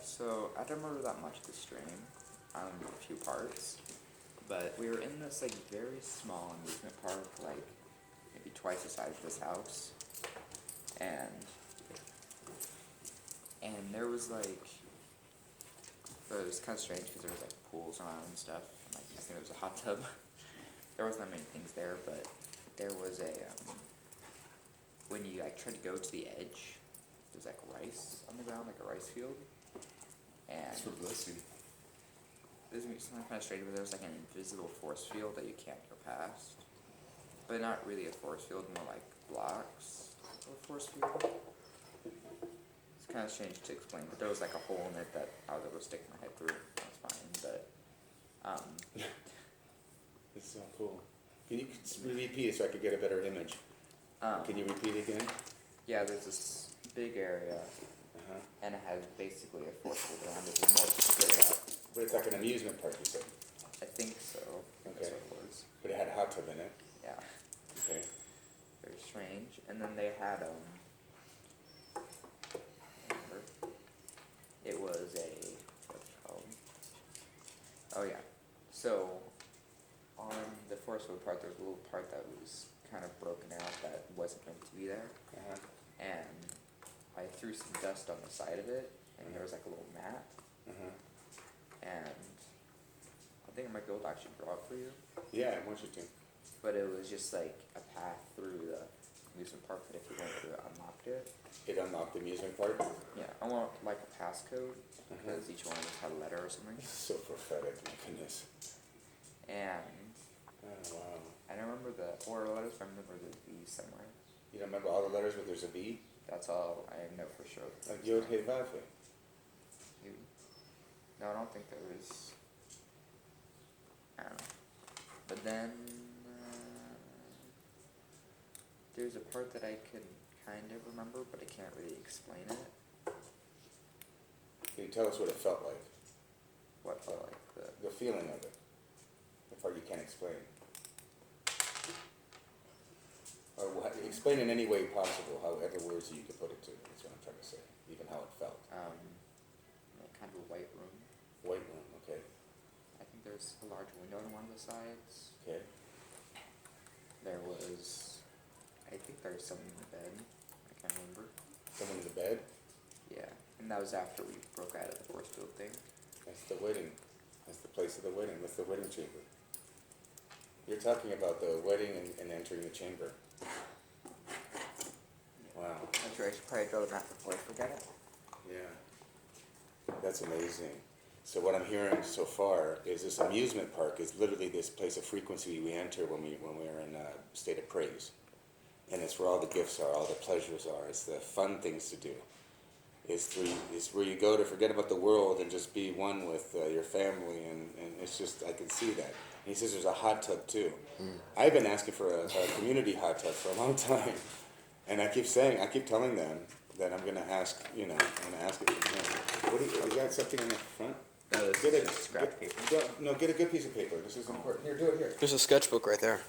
So I don't remember that much of the stream. I remember a few parts, but we were in this like very small amusement park, like maybe twice the size of this house, and there was like, it was kind of strange because there was like pools around and stuff. And, like I think there was a hot tub. There wasn't that many things there, but there was a when you like tried to go to the edge, there's like rice on the ground, like a rice field, and That's what bless you. this is something kind of strange, but there's like an invisible force field that you can't go past, but not really a force field, more like blocks of a force field. It's kind of strange to explain, but there was like a hole in it that I was able to stick my head through. That's fine, but It's so cool. Can you repeat it so I could get a better image? Can you repeat it again? yeah, there's this big area, and it has basically a force field around it. It's more straight up. But it's like an amusement park, you said. I think so. Okay. That's what it was. But it had a hot tub in it. Yeah. Okay. Very strange. And then they had remember, it was what's it called? Oh yeah. So on the force field part, there was a little part that was kind of broken out that wasn't meant to be there, and I threw some dust on the side of it, and there was like a little mat, and I think I might be able to actually draw it for you. Yeah, I want you to. But it was just like a path through the amusement park that if you went through it, unlocked it. It unlocked the amusement park? Yeah, I want like a passcode, because each one of us had a letter or something. So prophetic, my goodness. And Oh, wow. I don't remember the order of letters, but I remember the V somewhere. You don't remember all the letters, but there's a V? That's all I know for sure. Like Yod He Vav He. No, I don't think there was. I don't know. But then there's a part that I can kind of remember, but I can't really explain it. Can you tell us what it felt like? What felt like The feeling of it. The part you can't explain. Or explain in any way possible, however words you could put it to. That's what I'm trying to say. Even how it felt. Kind of a white room. White room, okay. I think there's a large window on one of the sides. Okay. There was, I think there was someone in the bed. I can't remember. Someone in the bed? Yeah, and that was after we broke out of the force field thing. That's the wedding. That's the place of the wedding. That's the wedding chamber. You're talking about the wedding and entering the chamber. Wow. I'm sure I should probably draw the map before I forget it. Yeah. That's amazing. So what I'm hearing so far is this amusement park is literally this place of frequency we enter when we're in a state of praise. And it's where all the gifts are, all the pleasures are. It's the fun things to do. It's where you go to forget about the world and just be one with your family, and it's just, I can see that. And he says there's a hot tub too. I've been asking for a community hot tub for a long time, and I keep telling them that I'm going to ask, I'm going to ask it for him. What do you got something on the front? No, this is just scrap paper. Get a good piece of paper. This is important. Here, do it here. There's a sketchbook right there.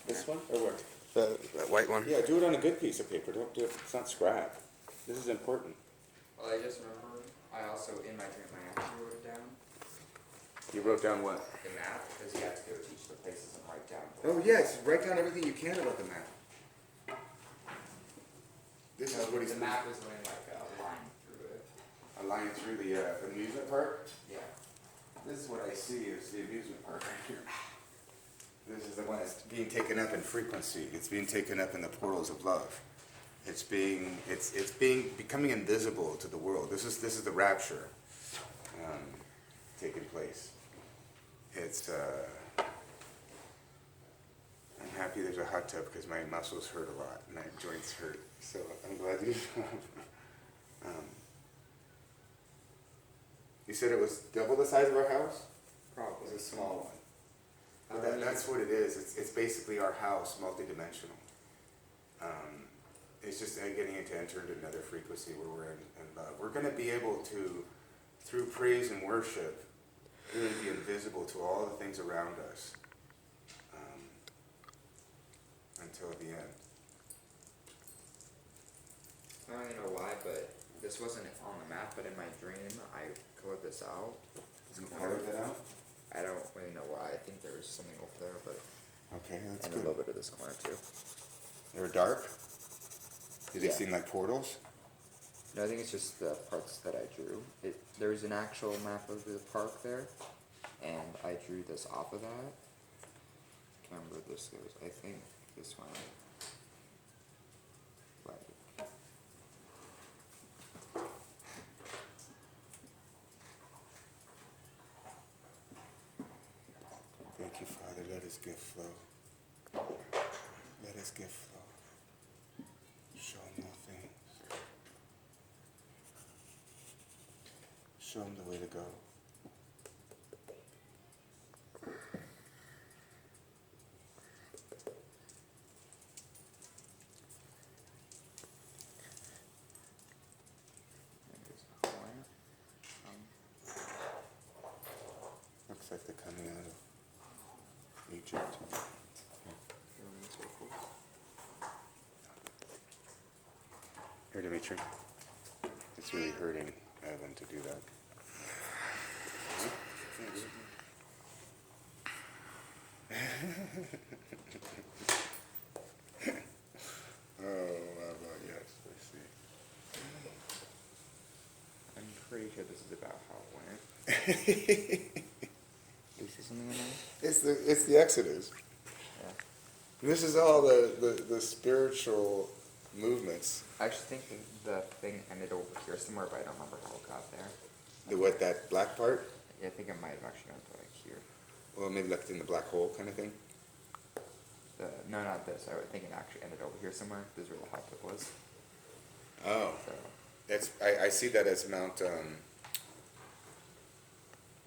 This one or what? That white one. Yeah, do it on a good piece of paper. Don't do it. It's not scrap. This is important. Well, I just remember, I also, in my dream, I actually wrote it down. You wrote down what? The map, because you have to go teach the places and write down. Oh yes, write down everything you can about the map. This is what he's. The map was going like a line through it. A line through the amusement park. Yeah. This is what I see is the amusement park right here. This is the one that's being taken up in frequency. It's being taken up in the portals of love. It's becoming invisible to the world. This is the rapture taking place. I'm happy there's a hot tub because my muscles hurt a lot, my joints hurt. So I'm glad you. You said it was double the size of our house? Probably. It was a small one. But that's what it is. It's basically our house, multidimensional. It's just getting to enter into another frequency where we're in love. We're going to be able to, through praise and worship, really be invisible to all the things around us until the end. I don't even know why, but this wasn't on the map, but in my dream, I colored this out. You colored that out? I don't really know why. I think there was something over there, but Okay, that's and good. a little bit of this corner too. They were dark? Did they Yeah. seem like portals? No, I think it's just the parts that I drew. There's an actual map of the park there, and I drew this off of that. Can't remember where this goes. I think this one. Like, Thank you, Father. Let His gift flow. Let His gift flow. Show Him all things. Show Him the way to go. there's a lamp. Looks like they're coming out of Egypt. Roman circles. Here, Dimitri. It's really hurting Evan to do that. Oh, Abba, yes, I see. I'm pretty sure this is about how it went. Do you see something in there? It's the Exodus. Yeah. This is all the spiritual movements. I actually think the thing ended over here somewhere, but I don't remember how it got there. That black part? Yeah, I think it might have actually gone to like here. Well, maybe like in the black hole kind of thing. No, not this. I would think it actually ended over here somewhere. This is where the hot tub was. Oh, So, I see that as Mount.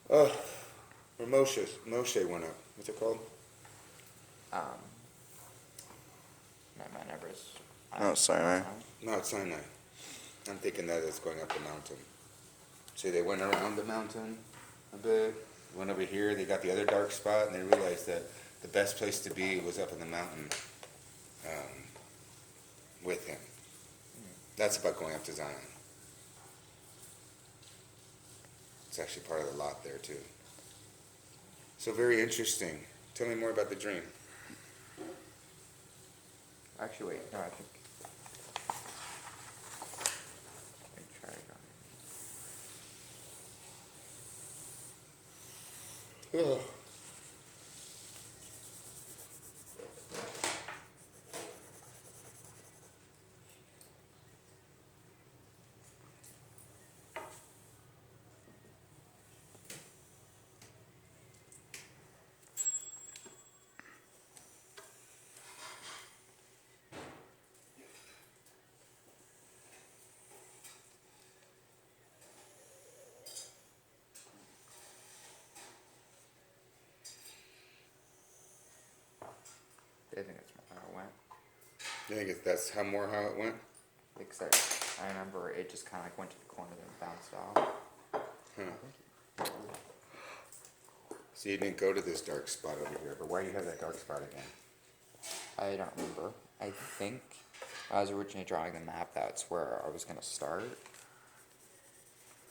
Where Moshe went up. What's it called? Mount Everest. Oh, Sinai. Mount Sinai. I'm thinking that it's going up the mountain. See, they went around the mountain a bit, went over here, they got the other dark spot, and they realized that the best place to be was up in the mountain with him. That's about going up to Zion. It's actually part of the lot there, too. So very interesting. Tell me more about the dream. Actually, wait. No, I think. Let me try it on. Oh. I think that's how it went. You think that's how it went? Except I remember it just kind of like went to the corner and bounced off. Huh. So you didn't go to this dark spot over here, but why do you have that dark spot again? I don't remember. I think I was originally drawing the map. That's where I was gonna start.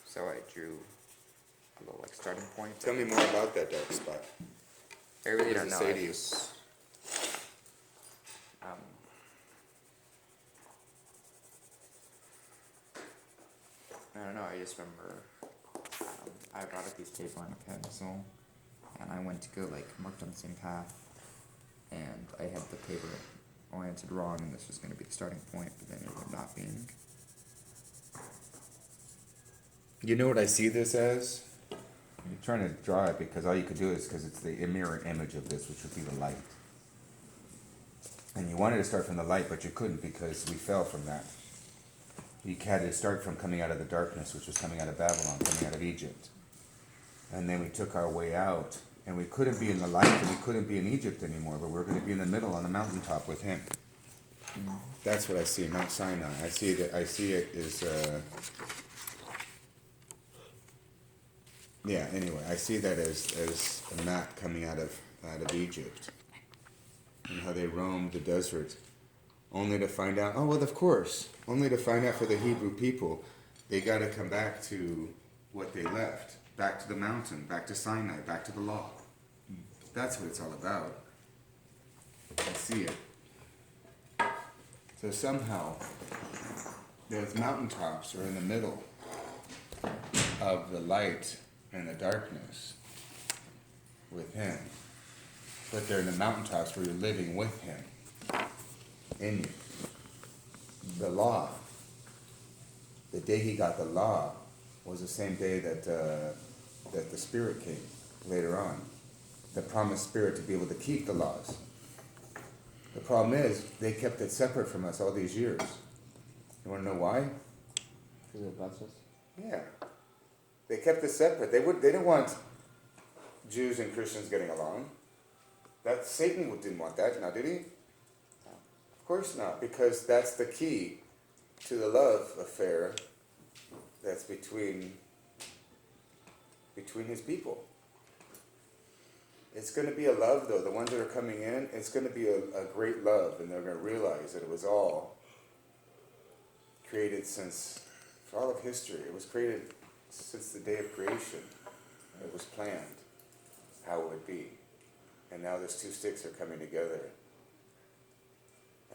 So I drew a little like starting point. Tell me more about that dark spot. I really What don't does know. it say I to you? just, I don't know. I just remember I brought a piece of paper and a pencil, and I went to go like marked on the same path, and I had the paper oriented wrong, and this was going to be the starting point, but then it ended up not being. You know what I see this as? You're trying to draw it because all you could do is because it's the mirror image of this, which would be the light. And you wanted to start from the light, but you couldn't because we fell from that. You had to start from coming out of the darkness, which was coming out of Babylon, coming out of Egypt. And then we took our way out, and we couldn't be in the light, and we couldn't be in Egypt anymore, but we were going to be in the middle on the mountaintop with him. That's what I see, Mount Sinai. I see it as, yeah, anyway, I see that as a map coming out of Egypt. And how they roamed the desert, only to find out, oh, well, of course, only to find out for the Hebrew people They got to come back to what they left. Back to the mountain, back to Sinai, back to the law. That's what it's all about. I see it. So somehow, those mountaintops are in the middle of the light and the darkness with Him. But they're in the mountaintops where you're living with Him in you. The law, the day He got the law was the same day that the Spirit came later on. The promised Spirit to be able to keep the laws. The problem is, they kept it separate from us all these years. You want to know why? Because it blessed us. Yeah. They kept it separate. They didn't want Jews and Christians getting along. That Satan didn't want that, now did he? No. Of course not, because that's the key to the love affair that's between his people. It's going to be a love, though. The ones that are coming in, it's going to be a great love, and they're going to realize that it was all created for all of history. It was created since the day of creation. It was planned how it would be. And now those two sticks are coming together.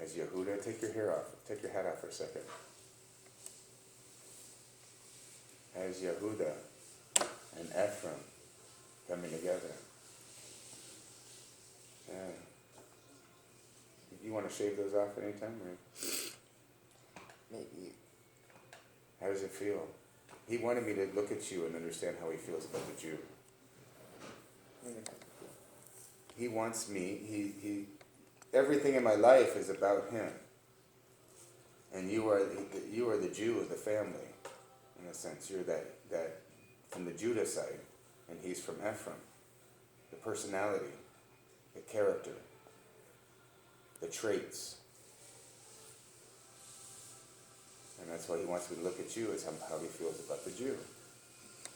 As Yehuda, take your hat off for a second. As Yehuda and Ephraim coming together. Yeah. You want to shave those off anytime? Or? Maybe. How does it feel? He wanted me to look at you and understand how he feels about the Jew. He wants me, he everything in my life is about him. And you are the Jew of the family, in a sense. You're that from the Judah side, and he's from Ephraim. The personality, the character, the traits. And that's why he wants me to look at you as how he feels about the Jew.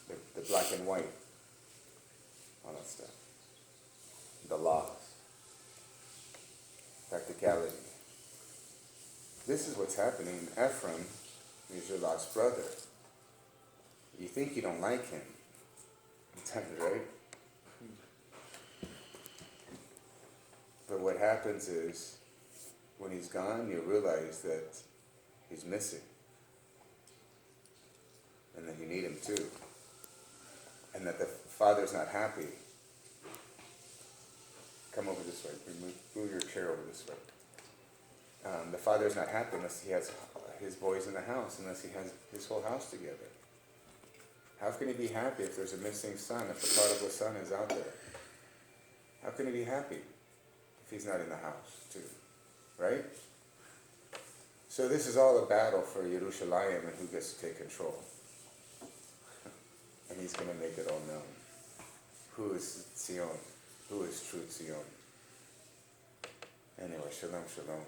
The black and white. All that stuff. The laws. Practicality. This is what's happening. Ephraim is your lost brother. You think you don't like him. Right? But what happens is, when he's gone, you realize that he's missing. And that you need him too. And that the father's not happy. Come over this way. Move your chair over this way. The father's not happy unless he has his boys in the house, unless he has his whole house together. How can he be happy if there's a missing son, if the prodigal son is out there? How can he be happy if he's not in the house too? Right? So this is all a battle for Yerushalayim and who gets to take control. And he's going to make it all known. Who is Zion? Who is true Zion? Anyway, shalom, shalom.